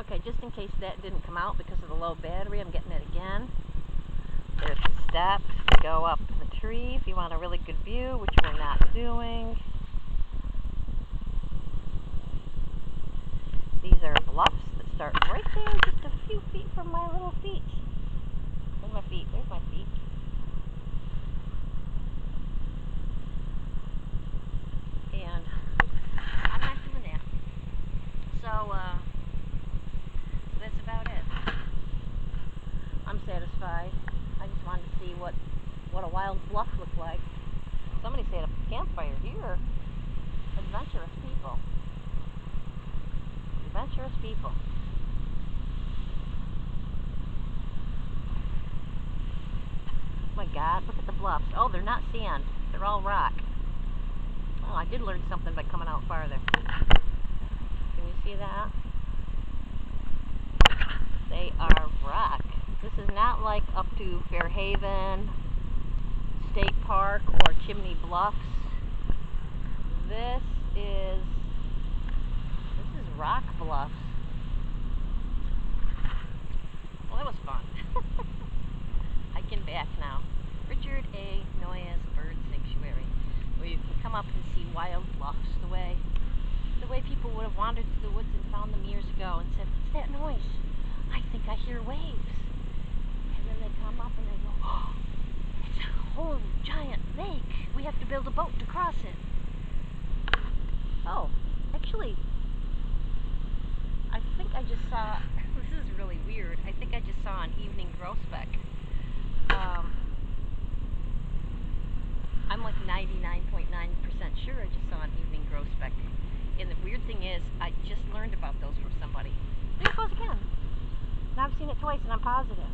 Okay, just in case that didn't come out because of the low battery, I'm getting it again. There's the steps to go up the tree if you want a really good view, which we're not doing. These are bluffs that start right there, just a few feet from my little feet. Where's my feet? There's my feet. And I'm not doing that. So that's about it. I'm satisfied. I just wanted to see what a wild bluff looked like. Somebody set up a campfire here. Adventurous people. Adventurous people. Oh my God, look at the bluffs. Oh, they're not sand. They're all rock. Oh, I did learn something by coming out farther. Can you see that? They are rock. This is not like up to Fairhaven State Park or Chimney Bluffs. This is rock bluffs. Well, that was fun. Hiking back now. Richard A. Noyes Bird Sanctuary, where you can come up and see wild bluffs the way people would have wandered through the woods and found them years ago and said, "What's that noise? I think I hear waves." And then they come up and they go, "Oh, it's a whole giant lake. We have to build a boat to cross it." Oh, actually, I think I just saw, this is really weird, I think I just saw an evening grosbeck. I'm like 99.9% sure I just saw an evening grosbeck. And the weird thing is, I just learned about those from somebody. There it goes again. Now I've seen it twice and I'm positive.